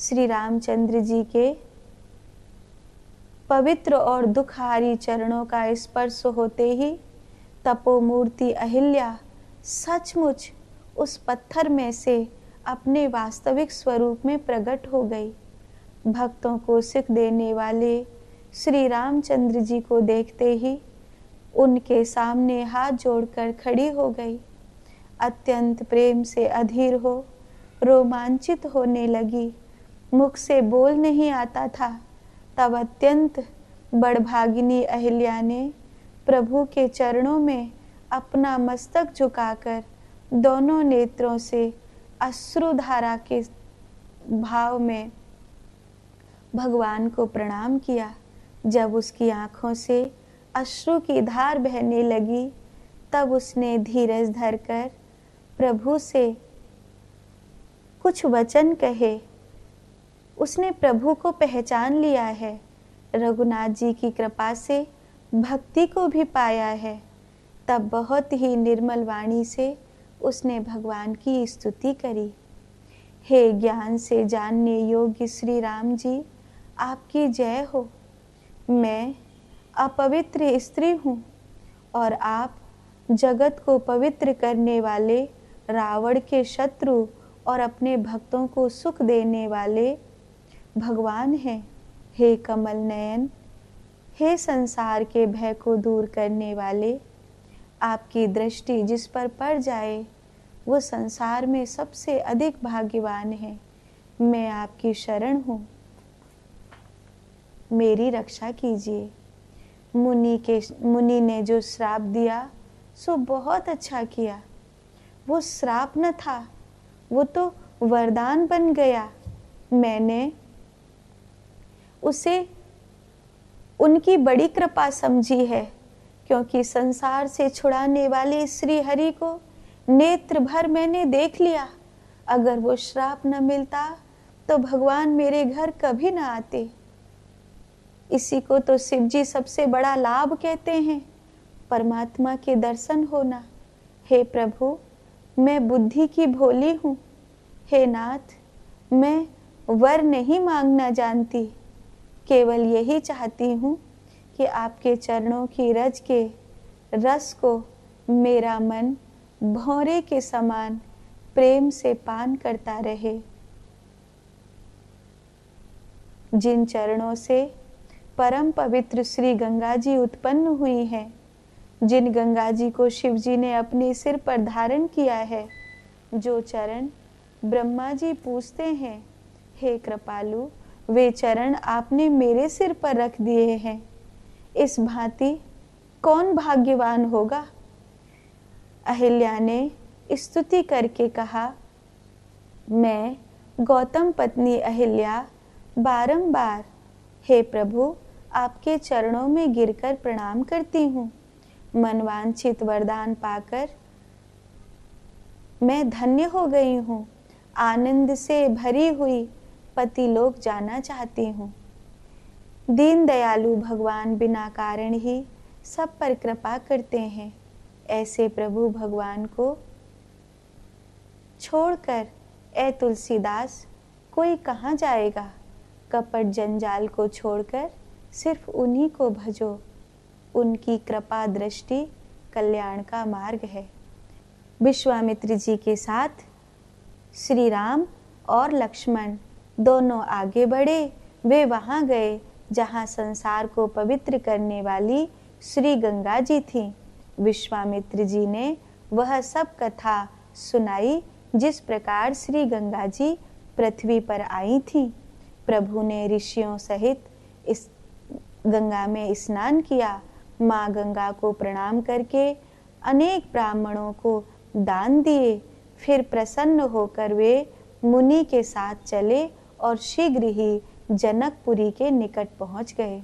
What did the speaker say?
श्री रामचंद्र जी के पवित्र और दुखहारी चरणों का स्पर्श होते ही तपोमूर्ति अहिल्या सचमुच उस पत्थर में से अपने वास्तविक स्वरूप में प्रकट हो गई। भक्तों को सुख देने वाले श्री रामचंद्र जी को देखते ही उनके सामने हाथ जोड़कर खड़ी हो गई। अत्यंत प्रेम से अधीर हो रोमांचित होने लगी। मुख से बोल नहीं आता था, तब अत्यंत बड़भागिनी अहिल्या ने प्रभु के चरणों में अपना मस्तक झुकाकर दोनों नेत्रों से अश्रुधारा के भाव में भगवान को प्रणाम किया। जब उसकी आंखों से अश्रु की धार बहने लगी, तब उसने धीरज धरकर प्रभु से कुछ वचन कहे। उसने प्रभु को पहचान लिया है, रघुनाथ जी की कृपा से भक्ति को भी पाया है। तब बहुत ही निर्मल वाणी से उसने भगवान की स्तुति करी। हे ज्ञान से जानने योग्य श्री राम जी, आपकी जय हो। मैं अपवित्र स्त्री हूँ और आप जगत को पवित्र करने वाले रावण के शत्रु और अपने भक्तों को सुख देने वाले भगवान हैं। हे कमल नयन, हे संसार के भय को दूर करने वाले, आपकी दृष्टि जिस पर पड़ जाए वो संसार में सबसे अधिक भाग्यवान है। मैं आपकी शरण हूँ, मेरी रक्षा कीजिए। मुनि ने जो श्राप दिया सो बहुत अच्छा किया। वो श्राप न था, वो तो वरदान बन गया। मैंने उसे उनकी बड़ी कृपा समझी है, क्योंकि संसार से छुड़ाने वाले श्री हरि को नेत्र भर मैंने देख लिया। अगर वो श्राप न मिलता तो भगवान मेरे घर कभी न आते। इसी को तो शिव जी सबसे बड़ा लाभ कहते हैं, परमात्मा के दर्शन होना। हे प्रभु, मैं बुद्धि की भोली हूँ। हे नाथ, मैं वर नहीं मांगना जानती, केवल यही चाहती हूँ कि आपके चरणों की रज के रस को मेरा मन भौरे के समान प्रेम से पान करता रहे। जिन चरणों से परम पवित्र श्री गंगा जी उत्पन्न हुई हैं, जिन गंगा जी को शिव जी ने अपने सिर पर धारण किया है, जो चरण ब्रह्मा जी पूजते हैं, हे कृपालु, वे चरण आपने मेरे सिर पर रख दिए हैं। इस भांति कौन भाग्यवान होगा? अहिल्या ने स्तुति करके कहा, मैं गौतम पत्नी अहिल्या बारंबार हे प्रभु आपके चरणों में गिरकर प्रणाम करती हूँ। मनवांछित वरदान पाकर मैं धन्य हो गई हूँ। आनंद से भरी हुई पति लोक जाना चाहती हूँ। दीन दयालु भगवान बिना कारण ही सब पर कृपा करते हैं। ऐसे प्रभु भगवान को छोड़कर ए तुलसीदास कोई कहाँ जाएगा? कपट जंजाल को छोड़कर सिर्फ उन्हीं को भजो। उनकी कृपा दृष्टि कल्याण का मार्ग है। विश्वामित्र जी के साथ श्री राम और लक्ष्मण दोनों आगे बढ़े। वे वहां गए जहां संसार को पवित्र करने वाली श्री गंगा जी थीं। विश्वामित्र जी ने वह सब कथा सुनाई जिस प्रकार श्री गंगा जी पृथ्वी पर आई थीं। प्रभु ने ऋषियों सहित इस गंगा में स्नान किया। माँ गंगा को प्रणाम करके अनेक ब्राह्मणों को दान दिए। फिर प्रसन्न होकर वे मुनि के साथ चले और शीघ्र ही जनकपुरी के निकट पहुंच गए।